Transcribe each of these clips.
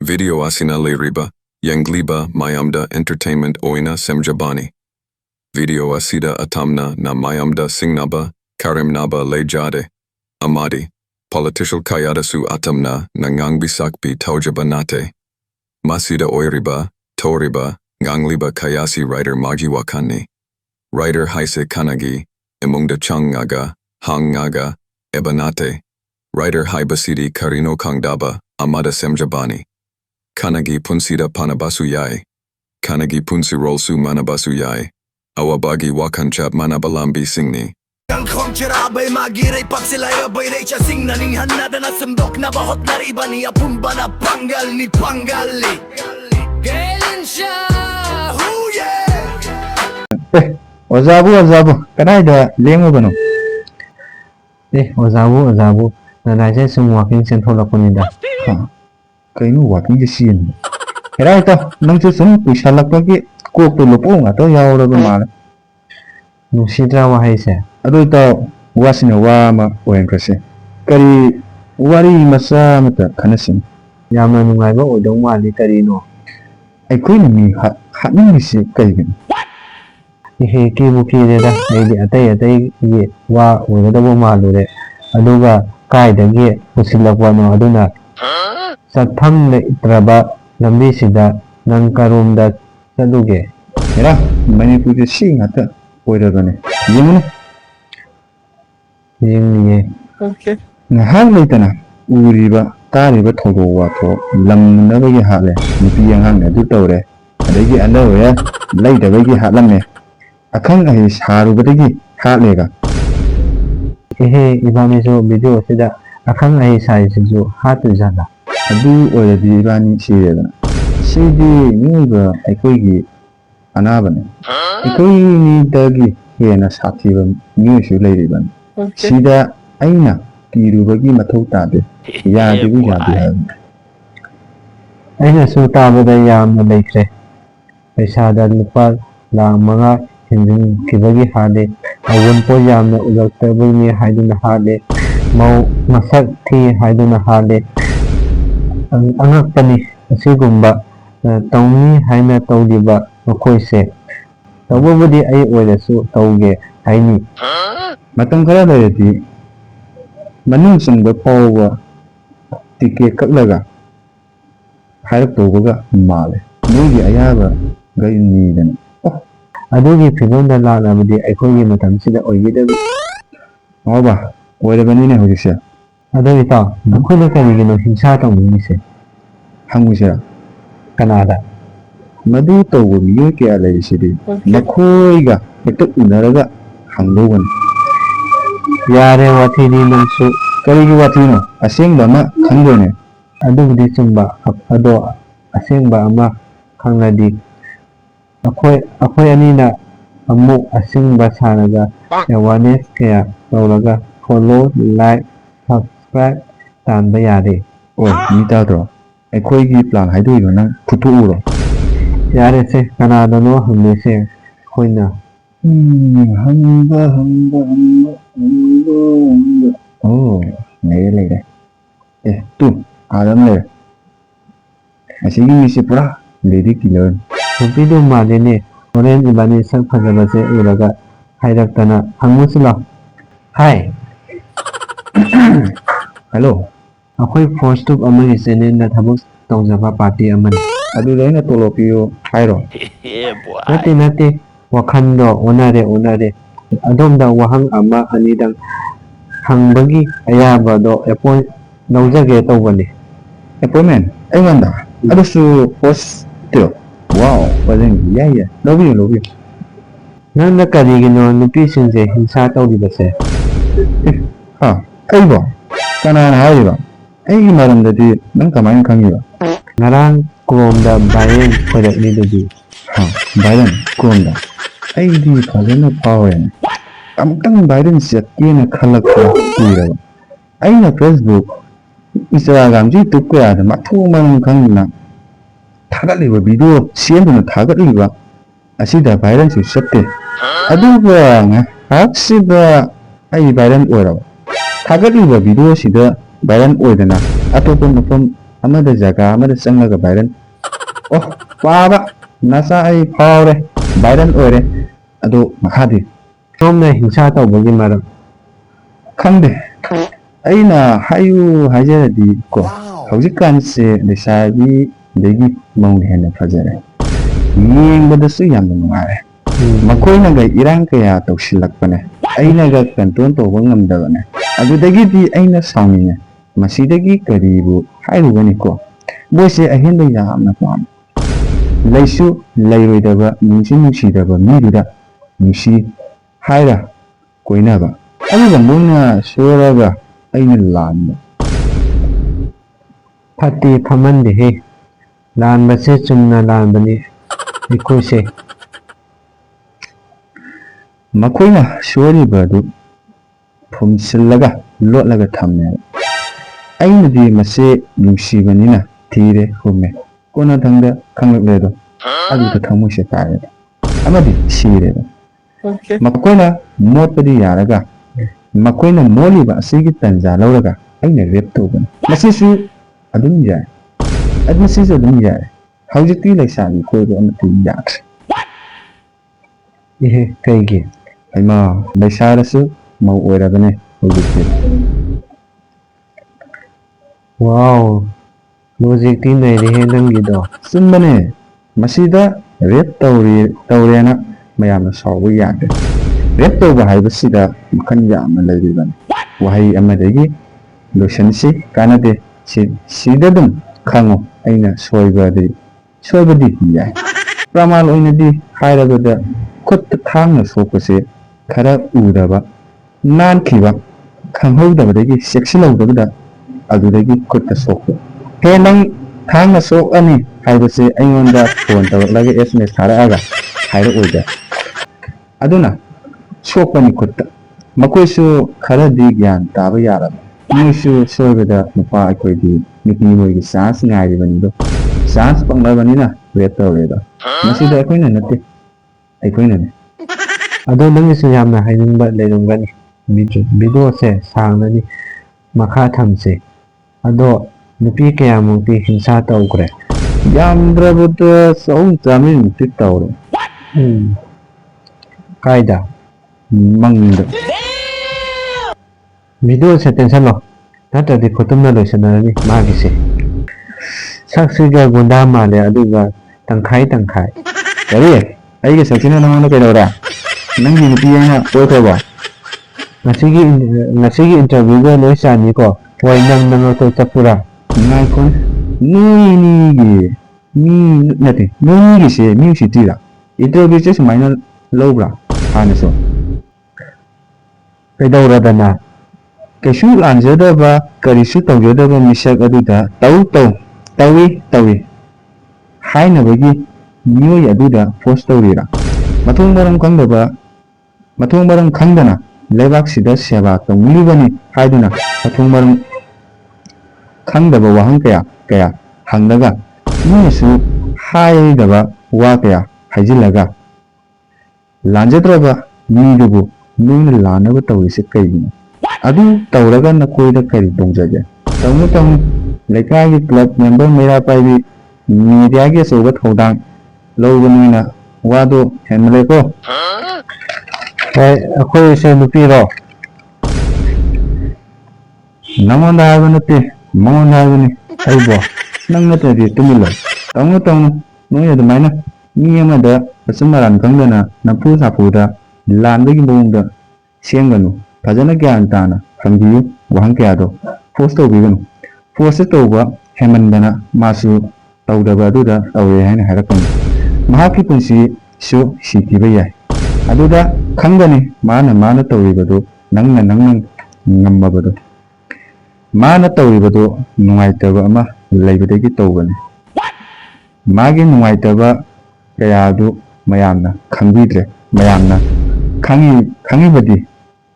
Video asina Riba, Yangliba, Mayamda Entertainment Oina Semjabani. Video asida atamna na Mayamda Singnaba, Karimnaba Lejade. Amadi, Political Kayadasu atamna Nangang Bisakpi Taujabanate. Masida Oiriba, Toriba, Ngangliba Kayasi Writer Majiwakani. Writer Haise Kanagi, Emungda Changaga, Hangaga, Ebanate. Writer Haibasidi Karino Kangdaba, Amada Semjabani. Kanagi Punsida Panabasuyai. Kanagi Punsi Rolsu Manabasuyai. Awabagi Wakanchab Manabalambi Singni. Ang kontrabay magiray pag sila'y abay ray siya sing naninhan na na sundok na bahot na riba ni apumba na panggal ni panggali. Kailan siya? Huye! Ozabu, kanayda lemo bano. Ozabu, nanay sum walking central akunida. Kainu walking sin. Kaya ito, nang susum pusalak lagi ko tulupong ato yaw mala. Nusidra wahaysa. Ado ito wasina wama oyan kasi. Kari wari masa mata kanasin. Yama nungayba odong wali karino. Ay kuy nami hanin misi kaygin. Ihe kibu kireda aydi atay ye wa oydabo malure. Aduga kaidagi usilakwano aduna. Satham le itraba lambi sida nang karumda saluge. Era Manipur si ngata oyrabane. Yemune. Yemye. Okay. Ngahang leitana uriba tariba thodo wato lamnabagi hale nupi yang adu tawre. Adagi alawe laidabagi halame. Akang ay sarubadagi halega. Ibamiso video sida akang ay size hatu jana. Adu already ibani sirena. Sidi niba aikoigi anabane. Aikoigi ni dagi hena satiba niusu leiriban. Sida aina kirubagi mathau tabe. Yadibu yadi. Aina su tabada yamna leikre. Paisada lupa lang mga hindi kibagi hade. Awon po yamna ulagtabul ni haiduna hade. Mau masak thi haiduna hade. Ang anak pa ni asigumba tauni haina tawdiba makoyse. Tawbudi ay oilasu tawge haini. Matang kala dayati manung sungba pawa tike kaklaga harap tawbaga male. Nugi ayaba gayon nidan. Adugi pinonda lana budi aikogi matamsida oigidabi. Oba, oidabanine hujisya. Ado ito, ako'y karigino hinsatang bumise. Hangusya. Kanada. Maduto gumiyo kaya alay sidi. Nakoy ga, ito unaraga hanglugan. Yare wati ni nangsu. Karigi wati no, asing ba ma kanggone. Ado di sumba, ado asing ba ama kangladi. Ako'y anina amu asing ba sanaga. Awareness kaya laulaga follow, like, subscribe tanda yare. Oh, nita to. Aikoigi plan haidu nang putu uro. Yare se Canada no hamne se koina. Hamba. Oh, nele. Tu, adam le. Asigi misi pura lady killer. Video madene oren ibani sang phajabase uraga haidaktana hangmusula. Hi. Hello. Ako'y force tube amagi channel na thabok tawjaba party amani. Adu laina tolopiyo hairo. Nati wakhando onare. Adomda wahang ama anidang hangbagi ayaba do appoint nawjage tawbani. Appointment aymanda. Adu su post to. Wow, pwedeng yeah. Love you. Nanda karigino nupi sinse hinsa tawdibase. Ha, ayba. Kana hayba. Ay maramdadi nang kamain kangiba. Ngarang Chrome da Byron pada ini dadi. Byron Chrome da. Ay di kagana pawen. Amtang Byron siya na khalak ko pura. Ay na Facebook. Instagram ji tukko ya da mathuman kangina. Tagatliba video siyan tagatliba. Asida Byron su satte. Aduga nga haksiba ay Byron ora. Tagatliba video sida Byron oidana atopon amada jaga amada changaga viral oh paba nasa ai phawre viral oire ado makhadi ꯁꯣꯝꯅ ꯍꯤꯡꯁꯥ ꯇꯧꯕꯒꯤ ꯃꯔꯝ khangde aina hayu hajaradi ko hꯧꯖꯤꯛꯀꯥꯟꯁꯦ ꯂꯩꯁꯥꯕꯤ ꯗꯒꯤ ꯃꯧꯅ ꯍꯦꯟꯅ ꯐꯖꯔꯦ ꯌꯦꯡꯕꯗꯁꯨ ꯌꯥꯝꯅ ꯅꯨꯡꯉꯥꯏꯔꯦ ꯃꯈꯣꯏꯅꯒ ꯏꯔꯥꯡ ꯀꯌꯥ ꯇꯧꯁꯤꯜꯂꯛꯄꯅꯦ ꯑꯩꯅꯒ ꯀꯟꯇ꯭ꯔꯣꯜ ꯇꯧꯕ ꯉꯝꯗꯕꯅꯦ ꯑꯗꯨꯗꯒꯤꯗꯤ ꯑꯩꯅ ꯁꯥꯎꯅꯤꯡꯉꯦ ꯃꯁꯤꯗꯒꯤ ꯀꯔꯤꯕꯨ ꯍꯥꯏꯔꯨꯒꯅꯤꯀꯣ ꯃꯣꯏꯁꯦ ꯑꯍꯦꯟꯕ ꯌꯥꯝꯅ ꯄꯥꯝꯃꯦ ꯂꯩꯁꯨ ꯂꯩꯔꯣꯏꯗꯕ ꯅꯨꯡꯁꯨ ꯅꯨꯡꯁꯤꯗꯕ ꯃꯤꯗꯨꯗ ꯅꯨꯡꯁꯤ ꯍꯥꯏꯔ ꯀꯣꯏꯅꯕ ꯑꯗꯨꯒ ꯃꯣꯏꯅ ꯁꯣꯏꯔꯒ ꯑꯩꯅ ꯂꯥꯟꯕ ꯐꯠꯇꯦ ꯐꯝꯍꯟꯗꯦꯍꯦ ꯂꯥꯟꯕꯁꯦ ꯆꯨꯝꯅ ꯂꯥꯟꯕꯅꯤ ꯑꯩꯈꯣꯏꯁꯦ ꯃꯈꯣꯏꯅ ꯁꯣꯏꯔꯤꯕ ꯑꯗꯨ ꯐꯨꯝꯁꯤꯜꯂꯒ ꯂꯣꯠꯂꯒ ꯊꯝꯃꯦꯕ ꯑꯩꯅꯗꯤ ꯃꯁꯦ ꯅꯨꯡꯁꯤꯕꯅꯤꯅ ꯊꯤꯔꯦ ꯍꯨꯝꯃꯦ ꯀꯣꯟꯅꯊꯪꯗ ꯈꯪꯂꯛꯂꯦꯗꯣ ꯑꯗꯨꯗ ꯊꯃꯣꯏꯁꯦ ꯀꯥꯏꯔꯦꯕ ꯑꯃꯗꯤ ꯁꯤꯔꯦꯕ ꯃꯈꯣꯏꯅ ꯃꯣꯠꯄꯗꯤ ꯌꯥꯔꯒ ꯃꯈꯣꯏꯅ ꯃꯣꯠꯂꯤꯕ ꯑꯁꯤꯒꯤ ꯇꯟꯖꯥ ꯂꯧꯔꯒ ꯑꯩꯅ ꯔꯦꯞ ꯇꯧꯕꯅꯤ ꯃꯁꯤꯁꯨ ꯑꯗꯨꯝ ꯌꯥꯏ ꯃꯁꯤꯁꯨ ꯑꯗꯨꯝ ꯌꯥꯏ ꯍꯧꯖꯤꯛꯇꯤ ꯂꯩꯁꯥꯕꯤ ꯀꯣꯏꯕ ꯑꯃꯠꯇ ꯌꯥꯗ꯭ꯔꯦ ihe ꯀꯩꯒꯤ ꯍꯩꯃꯥ ꯂꯩꯁꯥꯔꯁꯨ ꯃꯧ ꯑꯣꯏꯔꯕꯅꯦ ꯍꯧꯖꯤꯛꯇꯤ ꯋꯥꯎ ꯂꯣꯖꯤꯛꯇꯤ ꯅꯩꯔꯦꯍꯦ ꯅꯪꯒꯤꯗꯣ ꯆꯨꯝꯕꯅꯦ ꯃꯁꯤꯗ ꯔꯦꯞ ꯇꯧꯔꯦꯅ ꯃꯌꯥꯝꯅ ꯁꯥꯎꯕ ꯌꯥꯗꯦ ꯔꯦꯞ ꯇꯧꯕ ꯍꯥꯏꯕꯁꯤꯗ ꯃꯈꯜ ꯌꯥꯝꯅ ꯂꯩꯔꯤꯕꯅꯤ ꯋꯥꯍꯩ ꯑꯃꯗꯒꯤ ꯂꯣꯏꯁꯟꯁꯤ ꯀꯥꯟꯅꯗꯦ ꯁꯤꯗ ꯑꯗꯨꯝ ꯈꯪꯉꯣ ꯑꯩꯅ ꯁꯣꯏꯕꯗꯤ ꯌꯥꯏ ꯄ꯭ꯔꯃꯥꯟ ꯑꯣꯏꯅꯗꯤ ꯍꯥꯏꯔꯕꯗ ꯈꯨꯠꯇ ꯊꯥꯡꯅ ꯁꯣꯛꯄꯁꯦ ꯈꯔ ꯎꯗꯕ ꯅꯥꯟꯈꯤꯕ ꯈꯪꯍꯧꯗꯕꯗꯒꯤ ꯆꯦꯛꯁꯤꯜꯍꯧꯗꯕꯗ ꯑꯗꯨꯗꯒꯤ ꯈꯨꯠꯇ ꯁꯣꯛꯄ ꯍꯦ ꯅꯪ ꯊꯥꯡꯅ ꯁꯣꯛꯑꯅꯤ ꯍꯥꯏꯕꯁꯦ ꯑꯩꯉꯣꯟꯗ ꯐꯣꯟ ꯇꯧꯔꯛꯂꯒ SMS ꯊꯥꯔꯛꯑꯒ ꯍꯥꯏꯔꯛꯑꯣꯏꯗ ꯑꯗꯨꯅ ꯁꯣꯛꯄꯅꯤ ꯈꯨꯠꯇ ꯃꯈꯣꯏꯁꯨ ꯈꯔꯗꯤ ꯒ꯭ꯌꯥꯟ ꯇꯥꯕ ꯌꯥꯔꯕ ꯃꯣꯏꯁꯨ ꯁꯣꯏꯕꯗ ꯅꯨꯄꯥ ꯑꯩꯈꯣꯏꯗꯤ ꯅꯨꯄꯤ ꯃꯣꯏꯒꯤ ꯆꯥꯟꯁ ꯉꯥꯏꯔꯤꯕꯅꯤꯗꯣ ꯆꯥꯟꯁ ꯐꯪꯂꯕꯅꯤꯅ ꯔꯦꯞ ꯇꯧꯔꯦꯗ ꯃꯁꯤꯗ ꯑꯩꯈꯣꯏꯅ ꯅꯠꯇꯦ ꯑꯩꯈꯣꯏꯅꯅꯦ ꯑꯗꯣ ꯅꯪꯒꯤꯁꯨ ꯌꯥꯝꯅ ꯍꯥꯏꯅꯤꯡꯕ ꯂꯩꯔꯝꯒꯅꯤ ꯚꯤꯗꯤꯑꯣꯁꯦ ꯁꯥꯡꯅꯅꯤ ꯃꯈꯥ ꯊꯝꯁꯦ ꯑꯗꯣ ꯅꯨꯄꯤ ꯀꯌꯥꯃꯨꯛꯇꯤ ꯍꯤꯡꯁꯥ ꯇꯧꯈ꯭ꯔꯦ ꯌꯥꯝꯗ꯭ꯔꯕꯗ ꯆꯍꯨꯝ ꯆꯥꯝꯃꯔꯤꯃꯨꯛꯇꯤ ꯇꯧꯔꯦ ꯀꯥꯏꯗ ꯃꯪꯗ ꯚꯤꯗꯤꯑꯣꯁꯦ ꯇꯦꯟꯁꯜꯂꯣ ꯅꯠꯇ꯭ꯔꯗꯤ ꯈꯨꯇꯨꯝꯅ ꯂꯣꯏꯁꯟꯅꯔꯅꯤ ꯃꯥꯒꯤꯁꯦ ꯁꯛꯁꯤꯒ ꯒꯨꯟꯗꯥ ꯃꯥꯜꯂꯦ ꯑꯗꯨꯒ ꯇꯪꯈꯥꯏ ꯇꯪꯈꯥꯏ ꯀꯔꯤ ꯑꯩꯒꯤ ꯁꯛꯁꯤꯅ ꯅꯉꯣꯟꯗ ꯀꯩꯗꯧꯔꯦ ꯅꯪꯒꯤ ꯅꯨꯄꯤ ꯑꯩꯅ ꯀꯣꯏꯈ꯭ꯔꯕꯣ ꯉꯁꯤꯒꯤ ꯏꯟꯇꯔꯚꯤꯌꯨꯒ ꯂꯣꯏ ꯆꯥꯅꯤꯀꯣ ꯍꯣꯏ ꯅꯪ ꯅꯉꯛꯇꯣ ꯆꯠꯄꯨꯔꯥ ꯉꯥꯏꯈꯣ ꯅꯣꯏꯅꯤꯒꯤ ꯃꯤ ꯅꯠꯇꯦ ꯅꯣꯏꯅꯤꯒꯤꯁꯦ ꯃꯤ ꯎꯁꯤꯠꯇ꯭ꯔꯤꯔꯥ ꯏꯟꯇꯔꯚꯤꯌꯨꯁꯦ ꯁꯨꯃꯥꯏꯅ ꯂꯧꯕ꯭ꯔꯥ ꯍꯥꯟꯅꯁꯨ ꯀꯩꯗꯧꯔꯗꯅ ꯀꯩꯁꯨ ꯂꯥꯟꯖꯗꯕ ꯀꯔꯤꯁꯨ ꯇꯧꯖꯗꯕ ꯃꯤꯁꯛ ꯑꯗꯨꯗ ꯇꯧꯏ ꯍꯥꯏꯅꯕꯒꯤ ꯃꯤꯑꯣꯏ ꯑꯗꯨꯗ ꯐꯣꯔꯁ ꯇꯧꯔꯤꯔꯥ ꯃꯊꯣꯡ ꯃꯔꯝ ꯈꯪꯗꯅ ꯂꯩꯕꯥꯛꯁꯤꯗ ꯁꯦꯕꯥ ꯇꯧꯅꯤꯡꯂꯤꯕꯅꯤ ꯍꯥꯏꯗꯨꯅ ꯃꯊꯣꯡ ꯃꯔꯝ ꯈꯪꯗꯕ ꯋꯥꯍꯪ ꯀꯌా ꯍꯪꯂꯒ ꯃꯤꯅꯁꯨ ꯍꯥꯏꯗꯕ ꯋꯥ ꯀꯌా ꯍꯥꯏꯖꯤꯜꯂꯒ ꯂꯥꯟꯖꯗ꯭ꯔꯕ ꯃꯤꯗꯨꯕꯨ ꯅꯣꯏꯅ ꯂꯥꯟꯅꯕ ꯇꯧꯔꯤꯁꯦ ꯀꯩꯒꯤꯅꯣ ꯑꯗꯨ ꯇꯧꯔꯒ ꯅꯈꯣꯏꯗ ꯀꯔꯤ ꯇꯣꯡꯖꯒꯦ ꯇꯧꯅꯨ ꯂꯩꯀꯥꯏꯒꯤ ꯀ꯭ꯂꯕ ꯃꯦꯝꯕꯔ ꯃꯩꯔꯥ ꯄꯥꯏꯕꯤ ꯃꯤꯗꯤꯌꯥꯒꯤ ꯑꯆꯧꯕ ꯊꯧꯗꯥꯡ ꯂꯧꯕꯅꯤꯅ ꯋꯥꯗꯣ ꯍꯦꯟꯃꯜꯂꯦꯀꯣ ꯍꯣꯏ ꯑꯩꯈꯣꯏꯁꯦ ꯅꯨꯄꯤꯔꯣ ꯅꯉꯣꯟꯗ ꯍꯥꯏꯕ ꯅꯠꯇꯦ ꯃꯉꯣꯟꯗ ꯍꯥꯏꯕꯅꯤ ꯑꯩꯕꯣ ꯅꯪ ꯅꯠꯇ꯭ꯔꯗꯤ ꯇꯨꯃꯤꯜꯂꯣ ꯇꯧꯅꯨ ꯅꯣꯏ ꯑꯗꯨꯃꯥꯏꯅ ꯃꯤ ꯑꯃꯗ ꯑꯆꯨꯝ ꯑꯔꯥꯟ ꯈꯪꯗꯅ ꯅꯝꯐꯨ ꯁꯥꯐꯨꯗ ꯂꯥꯟꯕꯒꯤ ꯃꯑꯣꯡꯗ ꯁꯦꯝꯒꯅꯨ ꯐꯖꯅ ꯒ꯭ꯌꯥꯟ ꯇꯥꯅ ꯍꯪꯕꯤꯌꯨ ꯋꯥꯍꯪ ꯀꯌꯥꯗꯣ ꯐꯣꯔꯁ ꯇꯧꯕꯤꯒꯅꯨ ꯐꯣꯔꯁꯁꯦ ꯇꯧꯕ ꯍꯦꯟꯃꯟꯗꯅ ꯃꯥꯁꯨ ꯇꯧꯗꯕ ꯑꯗꯨꯗ ꯇꯧꯔꯦ ꯍꯥꯏꯅ ꯍꯥꯏꯔꯛꯀꯅꯤ ꯃꯍꯥꯛꯀꯤ ꯄꯨꯟꯁꯤꯁꯨ ꯁꯤꯈꯤꯕ ꯌꯥꯏ ꯑꯗꯨꯗ ꯈꯪꯒꯅꯤ ꯃꯥꯅ ꯇꯧꯔꯤꯕꯗꯨ ꯅꯪꯅ ꯉꯝꯃꯕꯗꯣ ꯃꯥꯅ ꯇꯧꯔꯤꯕꯗꯨ ꯅꯨꯡꯉꯥꯏꯇꯕ ꯑꯃ ꯂꯩꯕꯗꯒꯤ ꯇꯧꯕꯅꯤ ꯃꯥꯒꯤ ꯅꯨꯡꯉꯥꯏꯇꯕ ꯀꯌꯥꯗꯨ ꯃꯌꯥꯝꯅ ꯈꯪꯕꯤꯗ꯭ꯔꯦ ꯃꯌꯥꯝꯅ ꯈꯪꯉꯤꯕꯗꯤ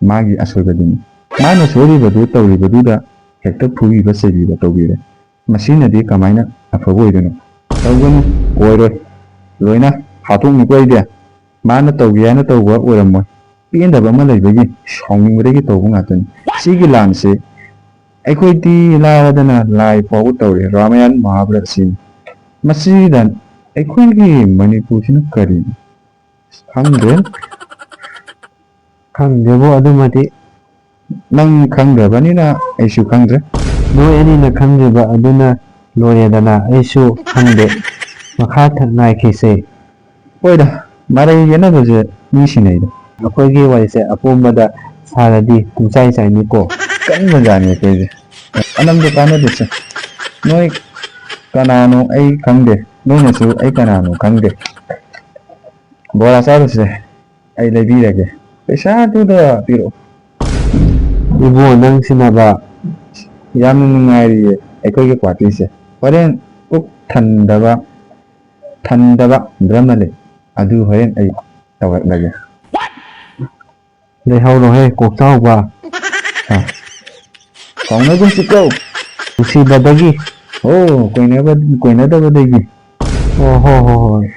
ꯃꯥꯒꯤ ꯑꯁꯣꯏꯕꯗꯨꯅꯤ ꯃꯥꯅ ꯁꯣꯏꯔꯤꯕꯗꯨ ꯇꯧꯔꯤꯕꯗꯨꯗ ꯍꯦꯛꯇ ꯐꯨꯕꯤꯕ ꯆꯩꯕꯤꯕ ꯇꯧꯕꯤꯔꯦ ꯃꯁꯤꯅꯗꯤ ꯀꯃꯥꯏꯅ ꯑꯐꯕ ꯑꯣꯏꯗꯣꯏꯅꯣ ꯇꯧꯒꯅꯨ ꯑꯣꯏꯔꯣꯏ ꯂꯣꯏꯅ ꯍꯥꯠꯇꯣꯛꯅꯤꯀꯣ ꯑꯩꯗꯤ ꯃꯥꯅ ꯇꯧꯒꯦ ꯍꯥꯏꯅ ꯇꯧꯕ ꯑꯣꯏꯔꯝꯃꯣꯏ ꯄꯦꯟꯗꯕ ꯑꯃ ꯂꯩꯕꯒꯤ ꯁꯥꯎꯅꯤꯡꯕꯗꯒꯤ ꯇꯧꯕ ꯉꯥꯛꯇꯅꯤ ꯁꯤꯒꯤ ꯂꯥꯟꯁꯦ ꯑꯩꯈꯣꯏꯗꯤ ꯂꯥꯏꯔꯗꯅ ꯂꯥꯏ ꯐꯥꯎꯕ ꯇꯧꯔꯦ ꯔꯥꯃꯥꯌꯟ ꯃꯍꯥꯚꯥꯔꯠ ꯑꯁꯤꯅꯤ ꯃꯁꯤꯗ ꯑꯩꯈꯣꯏꯒꯤ ꯃꯅꯤꯄꯨꯔꯁꯤꯅ ꯀꯔꯤꯅꯣ ꯈꯪꯗ꯭ꯔꯦ ꯈꯪꯗꯦꯕꯣ ꯑꯗꯨꯃꯗꯤ ꯅꯪ ꯈꯪꯗ꯭ꯔꯕꯅꯤꯅ ꯑꯩꯁꯨ ꯈꯪꯗ꯭ꯔꯦ ꯅꯣꯏ ꯑꯅꯤꯅ ꯈꯪꯗ꯭ꯔꯤꯕ ꯑꯗꯨꯅ ꯂꯣꯏꯔꯦꯗꯅ ꯑꯩꯁꯨ ꯈꯪꯗꯦ ꯃꯈꯥ ꯉꯥꯏꯈꯤꯁꯦ ꯍꯣꯏꯗ ꯃꯔꯩ ꯌꯦꯠꯅꯕꯁꯦ ꯃꯤ ꯁꯤꯟꯅꯩꯗ ꯑꯩꯈꯣꯏꯒꯤ ꯋꯥꯔꯤꯁꯦ ꯑꯄꯣꯝꯕꯗ ꯁꯥꯔꯗꯤ ꯄꯨꯡꯆꯥꯏ ꯆꯥꯏꯅꯤꯀꯣ ꯀꯟꯕꯖꯥꯠꯅꯤ ꯑꯩꯈꯣꯏꯁꯦ ꯑꯅꯝꯕ ꯀꯥꯟꯅꯗꯦꯁꯦ ꯅꯣꯏ ꯀꯅꯥꯅꯣ ꯑꯩ ꯈꯪꯗꯦ ꯅꯣꯏꯅꯁꯨ ꯑꯩ ꯀꯅꯥꯅꯣ ꯈꯪꯗꯦ ꯕꯣꯔꯥ ꯆꯥꯔꯨꯁꯦ ꯑꯩ ꯂꯩꯕꯤꯔꯒꯦ ꯄꯩꯁꯥꯗꯨꯗ ꯄꯤꯔꯛꯑꯣ ꯏꯕꯣ ꯅꯪ ꯁꯤꯟꯅꯕ ꯌꯥꯝꯅ ꯅꯨꯡꯉꯥꯏꯔꯤꯌꯦ ꯑꯩꯈꯣꯏꯒꯤ ꯄꯥꯔꯇꯤꯁꯦ ꯍꯣꯔꯦꯟ ꯄꯨꯛ ꯊꯟꯗꯕ ꯗ꯭ꯔꯃ ꯂꯩ ꯑꯗꯨ ꯍꯣꯔꯦꯟ ꯑꯩ ꯇꯧꯔꯛꯂꯒꯦ ꯂꯩꯍꯧꯔꯣꯍꯦ ꯀꯣꯛꯆꯥꯎꯕ ꯀꯥꯎꯅꯒꯨꯝꯁꯤꯀꯣ ꯅꯨꯡꯁꯤꯕꯗꯒꯤ ꯑꯣ ꯀꯣꯏꯅꯗꯕꯗꯒꯤ ꯑꯣ ꯍꯣ ꯍꯣ ꯍꯣꯏ